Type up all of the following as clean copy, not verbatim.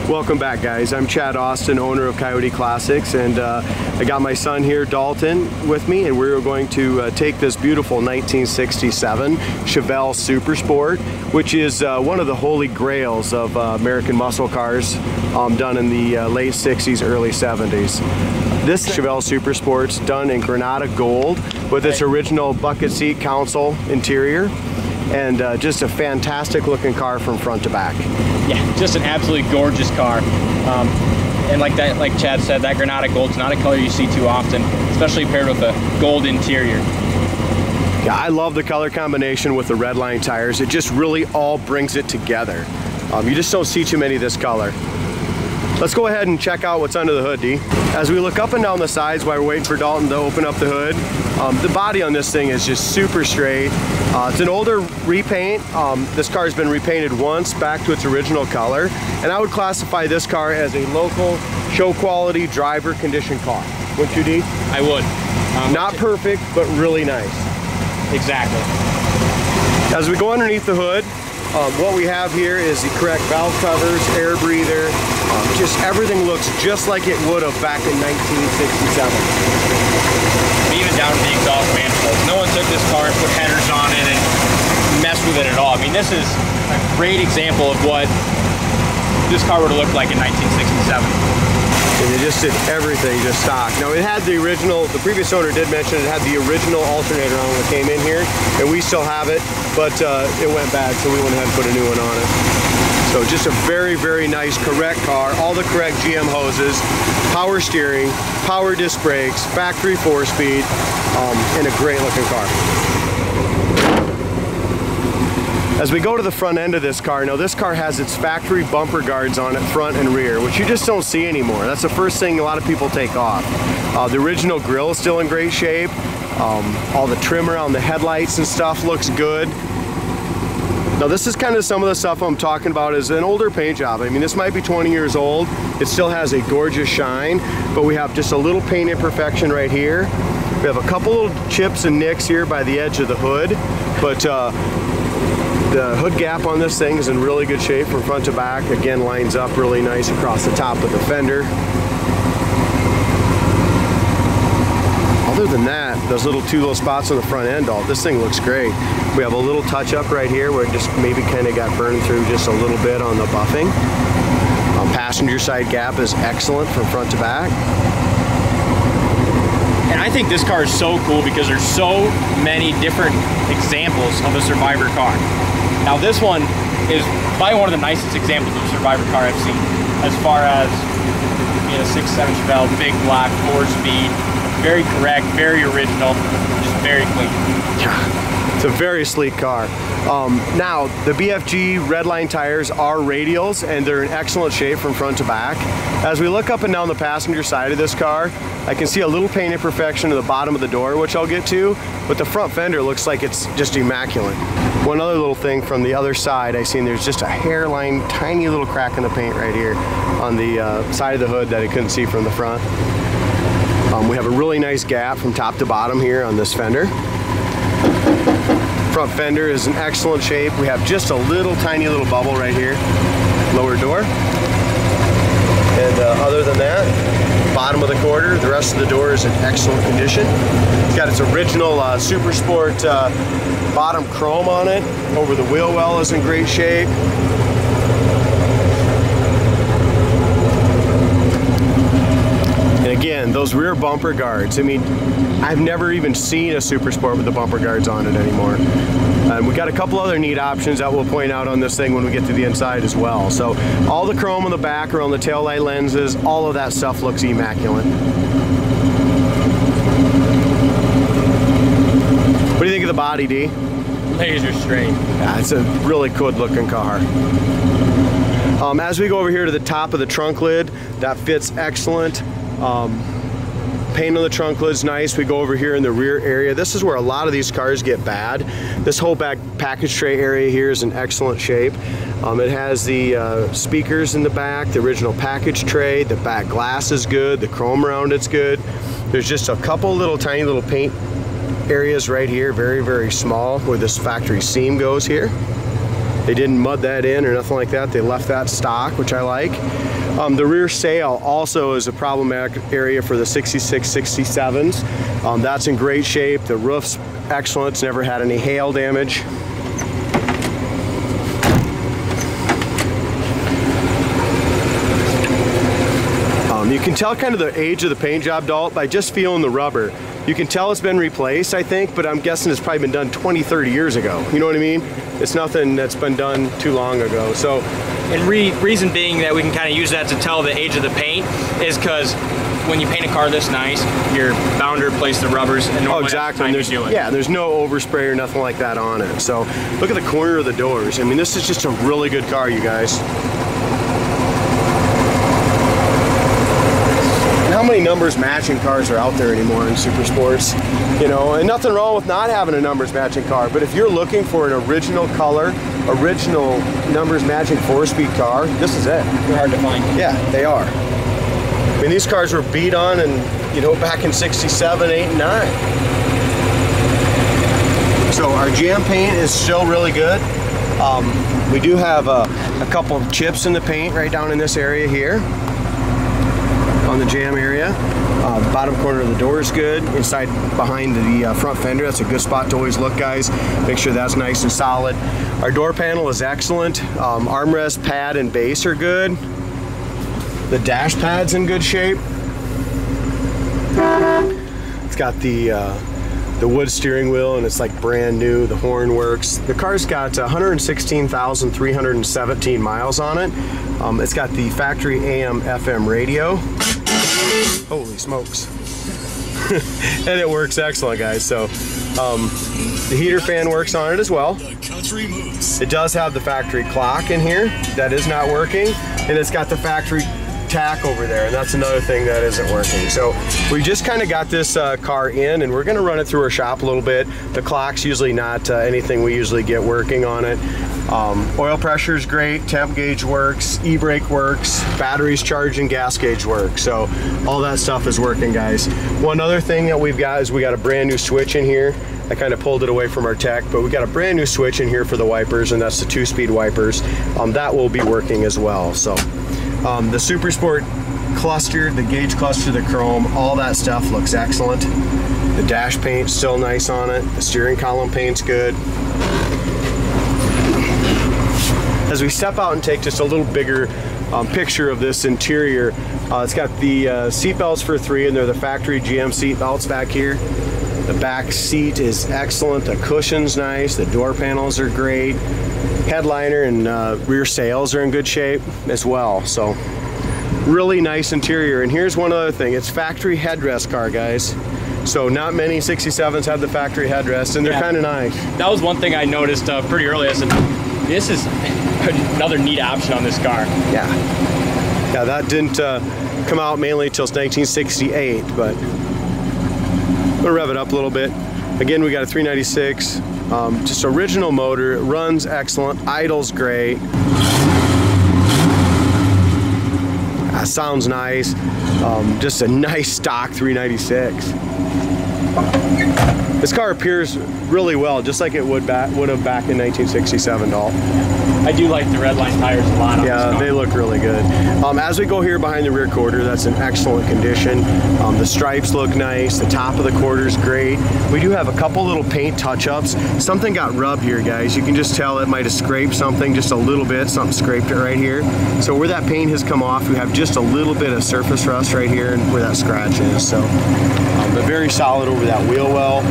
Welcome back, guys. I'm Chad Austin, owner of Coyote Classics, and I got my son here, Dalton, with me, and we're going to take this beautiful 1967 Chevelle Super Sport, which is one of the holy grails of American muscle cars, done in the late 60s, early 70s. This Chevelle Super Sport's done in Granada gold with its original bucket seat console interior, and just a fantastic looking car from front to back. Yeah, just an absolutely gorgeous car. And like Chad said, that Granada gold's not a color you see too often, especially paired with a gold interior. Yeah, I love the color combination with the red line tires. It just really all brings it together. You just don't see too many of this color. Let's go ahead and check out what's under the hood, D. As we look up and down the sides while we're waiting for Dalton to open up the hood, the body on this thing is just super straight. It's an older repaint. This car has been repainted once back to its original color, and I would classify this car as a local show quality driver condition car. Wouldn't you, D? I would. Not perfect, but really nice. Exactly. As we go underneath the hood, what we have here is the correct valve covers, air breather. Just everything looks just like it would have back in 1967. Even down to the exhaust manifolds. No one took this car and put headers on it and messed with it at all. I mean, this is a great example of what this car would have looked like in 1967. And they just did everything just stock. Now it had the original, the previous owner did mention it had the original alternator on when it came in here, and we still have it, but it went bad, so we went ahead and put a new one on it. So just a very, very nice, correct car, all the correct GM hoses, power steering, power disc brakes, factory 4-speed, and a great looking car. As we go to the front end of this car, now this car has its factory bumper guards on it, front and rear, which you just don't see anymore. That's the first thing a lot of people take off. The original grille is still in great shape. All the trim around the headlights and stuff looks good. Now this is kind of some of the stuff I'm talking about is an older paint job. I mean, this might be 20 years old. It still has a gorgeous shine, but we have just a little paint imperfection right here. We have a couple little chips and nicks here by the edge of the hood, but the hood gap on this thing is in really good shape from front to back. Again, lines up really nice across the top of the fender. Other than that, those two little spots on the front end, this thing looks great. We have a little touch up right here where it just maybe kind of got burned through just a little bit on the buffing. Passenger side gap is excellent from front to back. And I think this car is so cool because there's so many different examples of a Survivor car. Now this one is probably one of the nicest examples of a Survivor car I've seen, as far as being a 6.7 Chevelle, big block, 4-speed, very correct, very original, just very clean. Yeah, it's a very sleek car. Now, the BFG redline tires are radials, and they're in excellent shape from front to back. As we look up and down the passenger side of this car, I can see a little paint imperfection at the bottom of the door, which I'll get to, but the front fender looks like it's just immaculate. One other little thing from the other side, I seen there's just a hairline, tiny little crack in the paint right here on the side of the hood that I couldn't see from the front. We have a really nice gap from top to bottom here on this fender. Front fender is in excellent shape. We have just a little tiny little bubble right here, lower door. And other than that, bottom of the quarter, the rest of the door is in excellent condition. It's got its original Super Sport bottom chrome on it. Over the wheel well is in great shape. And again, those rear bumper guards, I mean, I've never even seen a Super Sport with the bumper guards on it anymore. We got a couple other neat options that we'll point out on this thing when we get to the inside as well. So all the chrome on the back around the taillight lenses, all of that stuff looks immaculate. What do you think of the body, D? Laser straight. Yeah, it's a really good looking car. As we go over here to the top of the trunk lid, that fits excellent. Paint on the trunk lid's nice. We go over here in the rear area. This is where a lot of these cars get bad. This whole back package tray area here is in excellent shape. It has the speakers in the back, the original package tray, the back glass is good, the chrome around it's good. There's just a couple little tiny little paint areas right here, very, very small, where this factory seam goes here. They didn't mud that in or nothing like that. They left that stock, which I like. The rear sail also is a problematic area for the 66, 67s. That's in great shape. The roof's excellent. It's never had any hail damage. You can tell kind of the age of the paint job, Dalt, by just feeling the rubber. You can tell it's been replaced, I think, but I'm guessing it's probably been done 20, 30 years ago. You know what I mean? It's nothing that's been done too long ago. So, and reason being that we can kind of use that to tell the age of the paint is because when you paint a car this nice, you're bound to replace the rubbers. And oh, exactly. There's, yeah, there's no overspray or nothing like that on it. So look at the corner of the doors. I mean, this is just a really good car, you guys. How many numbers matching cars are out there anymore in super sports? You know, and nothing wrong with not having a numbers matching car, but if you're looking for an original color, original numbers matching 4-speed car, this is it. They're hard to find. Yeah, they are. I mean, these cars were beat on and, you know, back in 67, 8, and 9. So our jam paint is still really good. We do have a couple of chips in the paint right down in this area here. On the jam area. Bottom corner of the door is good. Inside behind the front fender, that's a good spot to always look, guys. Make sure that's nice and solid. Our door panel is excellent. Armrest, pad, and base are good. The dash pad's in good shape. It's got the wood steering wheel and it's like brand new. The horn works. The car's got 116,317 miles on it. It's got the factory AM FM radio. Holy smokes. And it works excellent, guys. So the heater fan works on it as well. It does have the factory clock in here that is not working, and it's got the factory tack over there, and that's another thing that isn't working. So we just kind of got this car in, and we're going to run it through our shop a little bit. The clock's usually not anything we usually get working on it. Oil pressure is great, temp gauge works, e-brake works, batteries charging, gas gauge works. So all that stuff is working, guys. One other thing that we've got is we got a brand new switch in here. I kind of pulled it away from our tech, but we got a brand new switch in here for the wipers, and that's the 2-speed wipers. That will be working as well. So the Super Sport cluster, the gauge cluster, the chrome, all that stuff looks excellent. The dash paint's still nice on it. The steering column paint's good. As we step out and take just a little bigger picture of this interior, it's got the seat belts for 3, and they're the factory GM seat belts back here. The back seat is excellent. The cushion's nice. The door panels are great. Headliner and rear sails are in good shape as well. So really nice interior. And here's one other thing. It's factory headrest car, guys. So not many 67s have the factory headrest, and they're kind of nice. That was one thing I noticed pretty early. I said, this is another neat option on this car. Yeah. Yeah, that didn't come out mainly till 1968, but we'll rev it up a little bit. Again, we got a 396, just original motor. It runs excellent, idles great. Sounds nice. Just a nice stock 396. This car appears really well, just like it would have back in 1967, Dalt. I do like the red line tires a lot on this car. They look really good. As we go here behind the rear quarter, that's in excellent condition. The stripes look nice. The top of the quarter is great. We do have a couple little paint touch-ups. Something got rubbed here, guys. You can just tell it might have scraped something just a little bit. Something scraped it right here. So where that paint has come off, we have just a little bit of surface rust right here and where that scratch is. So, but very solid over that wheel well.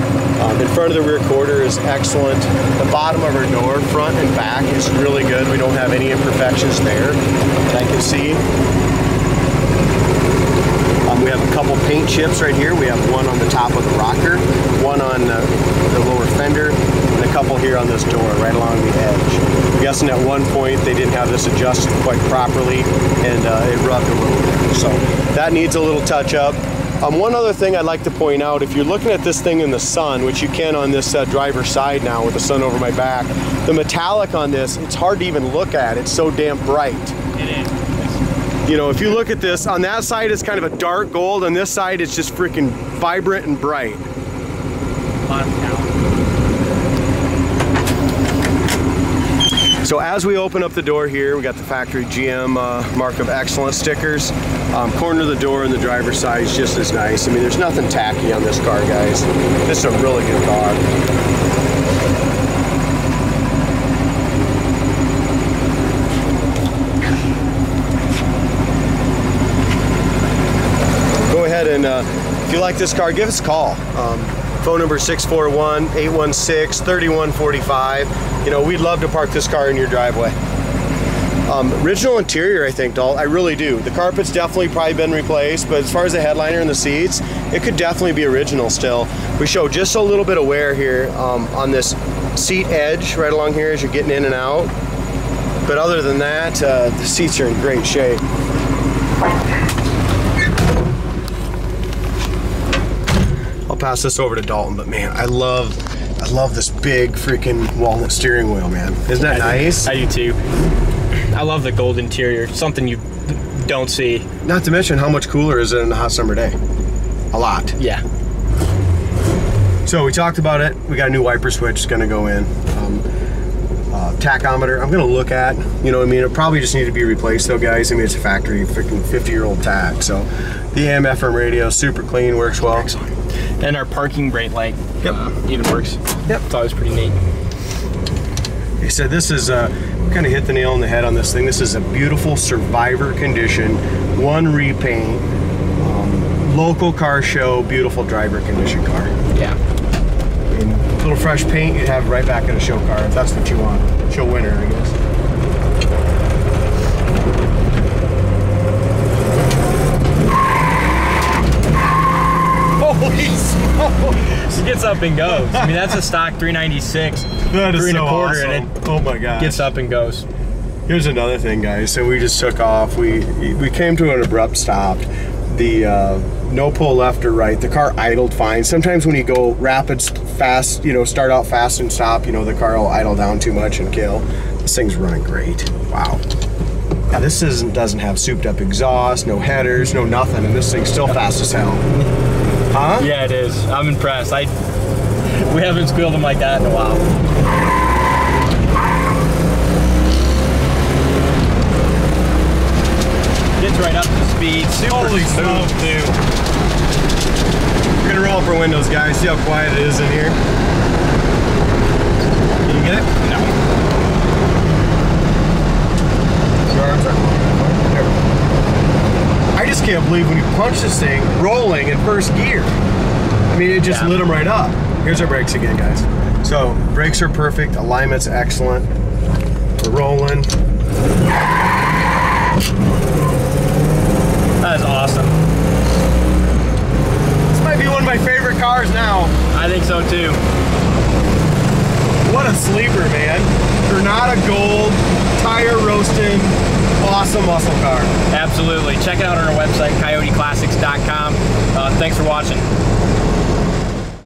In front of the rear quarter is excellent. The bottom of our door, front and back, is really good. We don't have any imperfections there that I can see. We have a couple paint chips right here. We have one on the top of the rocker, one on the lower fender, and a couple here on this door right along the edge. I'm guessing at one point they didn't have this adjusted quite properly, and it rubbed a little bit. So that needs a little touch up. One other thing I'd like to point out, if you're looking at this thing in the sun, which you can on this driver's side now with the sun over my back, the metallic on this, it's hard to even look at. It's so damn bright. It is. You know, if you look at this, on that side it's kind of a dark gold, on this side it's just freaking vibrant and bright. So as we open up the door here, we got the factory GM Mark of Excellence stickers. Corner of the door and the driver's side is just as nice. I mean, there's nothing tacky on this car, guys. This is a really good car. Go ahead and if you like this car, give us a call. Phone number 641-816-3145. You know, we'd love to park this car in your driveway. Original interior, I think, Dalt. I really do. The carpet's definitely probably been replaced, but as far as the headliner and the seats, it could definitely be original still. We show just a little bit of wear here on this seat edge right along here as you're getting in and out. But other than that, the seats are in great shape. I'll pass this over to Dalton, but man, I love this big freaking walnut steering wheel, man. Isn't that nice? I do too. I love the gold interior, something you don't see. Not to mention how much cooler is it in a hot summer day? A lot. Yeah. So we talked about it. We got a new wiper switch gonna go in. Tachometer, I'm gonna look at, you know what I mean? It probably just need to be replaced though, guys. I mean, it's a factory freaking 50-year-old tach. So the AM FM radio, super clean, works well. Excellent. And our parking brake light even works. Yep. It's always pretty neat. He said this is, kind of hit the nail on the head on this thing. This is a beautiful Survivor condition, one repaint, local car show, beautiful driver condition car. Yeah. I mean, a little fresh paint, you'd have right back at a show car if that's what you want. Show winner, I guess. Holy smokes! It gets up and goes. I mean, that's a stock 396. That is 3 so1/4, awesome. and it oh my gosh. gets up and goes. Here's another thing, guys. So we just took off. We came to an abrupt stop. The no pull left or right. The car idled fine. Sometimes when you go rapid, fast, you know, start out fast and stop, you know, the car will idle down too much and kill. This thing's running great. Wow. Now this doesn't have souped up exhaust, no headers, no nothing, and this thing's still fast as hell. Huh? Yeah, it is. I'm impressed. We haven't squealed them like that in a while. Gets right up to speed. Super smooth too. We're gonna roll up our windows, guys. See how quiet it is in here. Can you get it? No. Your arms are there. I just can't believe when you punch this thing rolling in first gear. I mean, it just lit them right up. Here's our brakes again, guys. So brakes are perfect. Alignment's excellent. We're rolling. That is awesome. This might be one of my favorite cars now. I think so too. What a sleeper, man. Granada gold, tire roasting, awesome muscle car. Absolutely. Check it out on our website, coyoteclassics.com. Thanks for watching.